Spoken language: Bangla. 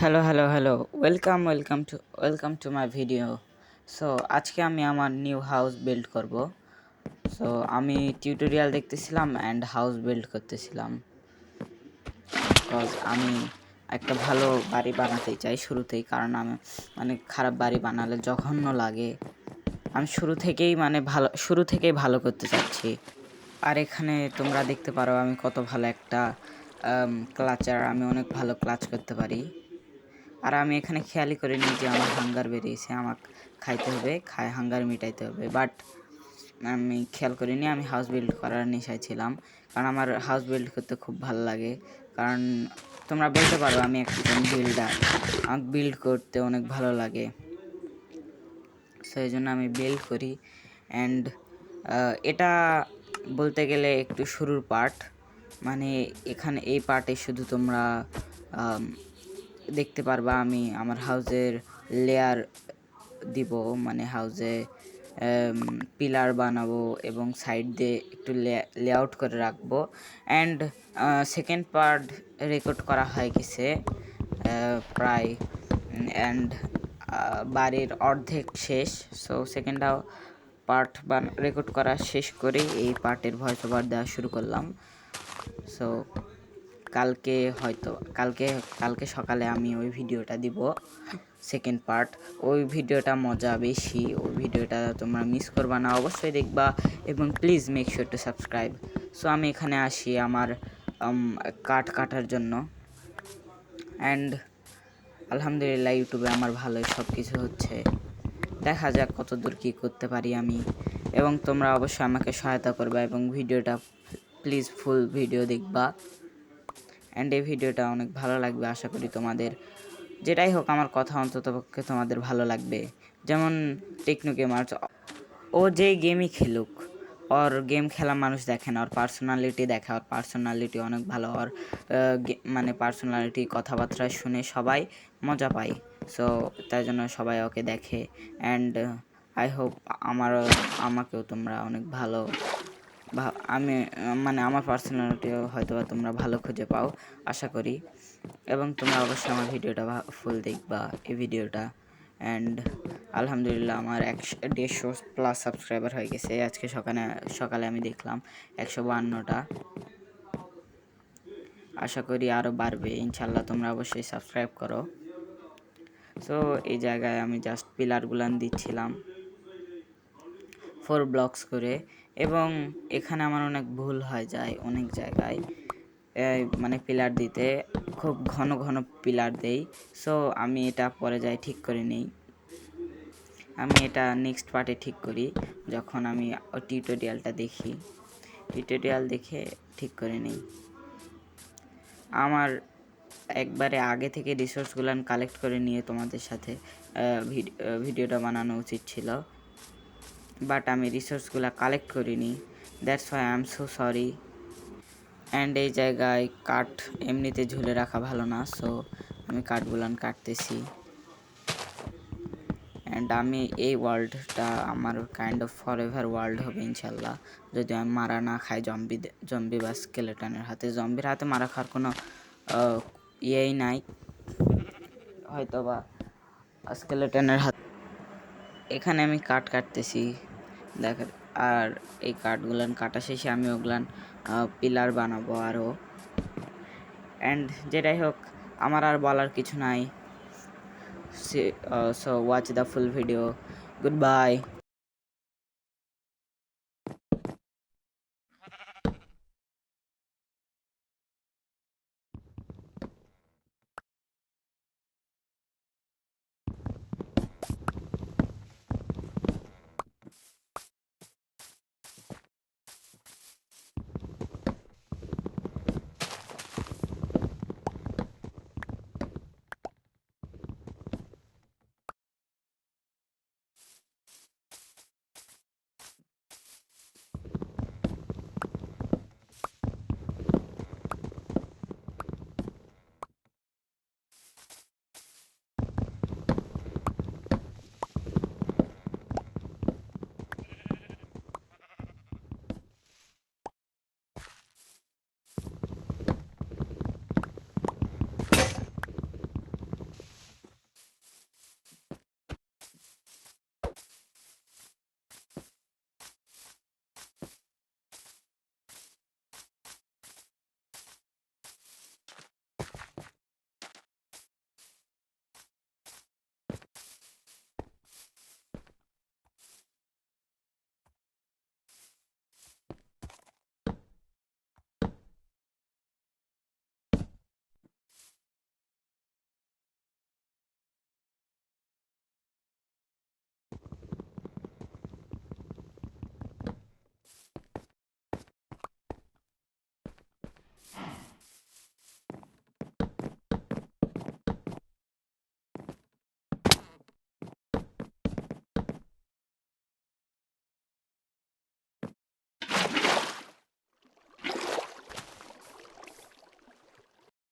Hello welcome to my video. So আজকে আমি আমার নিউ হাউস বিল্ড করব। সো আমি টিউটোরিয়াল দেখতেছিলাম অ্যান্ড হাউস বিল্ড করতেছিলাম, বিকজ আমি একটা ভালো বাড়ি বানাতে চাই শুরুতেই, কারণ আমি খারাপ বাড়ি বানালে জঘন্য লাগে। আমি শুরু থেকেই ভালো করতে চাচ্ছি। আর এখানে তোমরা দেখতে পারো আমি কত ভালো একটা ক্লাচার, আমি অনেক ভালো ক্লাচ করতে পারি। আর আমি এখানে খেয়ালই করিনি যে আমার হাঙ্গার বেরিয়েছে, আমাকে খাইতে হবে, হাঙ্গার মিটাইতে হবে। বাট আমি খেয়াল করিনি, আমি হাউস বিল্ড করার নেশায় ছিলাম, কারণ আমার হাউস বিল্ড করতে খুব ভালো লাগে। কারণ তোমরা বলতে পারো আমি একজন বিল্ডার, আমাকে বিল্ড করতে অনেক ভালো লাগে। সো এই জন্য আমি বিল্ড করি। অ্যান্ড এটা বলতে গেলে একটু শুরুর পার্ট, এখানে এই পার্টে শুধু তোমরা দেখতে পারবা আমি আমার হাউসের লেয়ার দিব, হাউসে পিলার বানাবো এবং সাইড দিয়ে একটু লেআউট করে রাখবো। অ্যান্ড সেকেন্ড পার্ট রেকর্ড করা হয়ে গেছে প্রায়, অ্যান্ড বাড়ির অর্ধেক শেষ। সো সেকেন্ড পার্ট রেকর্ড করা শেষ করে এই পার্টের ভয়েস ওভার দেওয়া শুরু করলাম। সো কালকে সকালে আমি ওই ভিডিওটা দিব, সেকেন্ড পার্ট। ওই ভিডিওটা মজা বেশি, ওই ভিডিওটা তোমরা মিস করবা না, অবশ্যই দেখবা এবং please make sure to subscribe. So আমি এখানে আসি আমার কাঠ কাটার জন্য। অ্যান্ড আলহামদুলিল্লাহ ইউটিউবে আমার ভালোই সব কিছু হচ্ছে, দেখা যাক কত দূর কী করতে পারি আমি। এবং তোমরা অবশ্যই আমাকে সহায়তা করবা এবং ভিডিওটা প্লিজ ফুল ভিডিও দেখবা। অ্যান্ড এই ভিডিওটা অনেক ভালো লাগবে আশা করি তোমাদের। যেটাই হোক আমার কথা অন্ততপক্ষে তোমাদের ভালো লাগবে। যেমন টেকনো গেমার, ও যেই গেমই খেলুক, ওর গেম খেলা মানুষ দেখে না, ওর পার্সোনালিটি দেখে, ওর পার্সোনালিটি অনেক ভালো, ওর পার্সোনালিটি কথাবার্তা শুনে সবাই মজা পায়। সো তাই জন্য সবাই ওকে দেখে। অ্যান্ড আই হোপ আমাকেও তোমরা অনেক ভালো, আমি আমার পার্সোনালিটিও হয়তো তোমরা ভালো খুঁজে পাও আশা করি। এবং তোমরা অবশ্যই আমার ভিডিওটা ফুল দেখবা এই ভিডিওটা। অ্যান্ড আলহামদুলিল্লাহ আমার 150+ সাবস্ক্রাইবার হয়ে গেছে আজকে সকালে আমি দেখলাম 152টা। আশা করি আরও বাড়বে ইনশাল্লাহ, তোমরা অবশ্যই সাবস্ক্রাইব করো। সো এই জায়গায় আমি জাস্ট পিলারগুলান দিচ্ছিলাম 4 ব্লকস করে, এবং এখানে আমার অনেক ভুল হয়ে যায় অনেক জায়গায়, পিলার দিতে খুব ঘন ঘন পিলার দেই। সো আমি এটা পরে যাই ঠিক করে নিই, আমি এটা নেক্সট পার্টে ঠিক করি যখন আমি টিউটোরিয়ালটা দেখি, টিউটোরিয়াল দেখে ঠিক করে নিই। আমার একবারে আগে থেকে রিসোর্সগুলো কালেক্ট করে নিয়ে তোমাদের সাথে ভিডিওটা বানানো উচিত ছিল, বাট আমি রিসোর্সগুলো কালেক্ট করিনি, that's why I am so sorry. And এই জায়গায় কাঠ এমনিতে ঝুলে রাখা ভালো না, সো আমি কাঠগুলান কাটতেছি। অ্যান্ড আমি এই ওয়ার্ল্ডটা আমার কাইন্ড অফ ফরএভার ওয়ার্ল্ড হবে ইনশাল্লাহ, যদি আমি মারা না খাই জম্বি বা স্কেলেটনের হাতে। জম্বির হাতে মারা খাওয়ার কোনো ইয়েই নাই, হয়তো বা স্কেলেটনের হাতে। এখানে আমি কাঠ কাটতেছি দেখ, আর এই কাঠগুলান কাটা শেষে আমি ওগুলান পিলার বানাবো আরও। অ্যান্ড যেটাই হোক আমার আর বলার কিছু নাই। So watch the full video. Goodbye.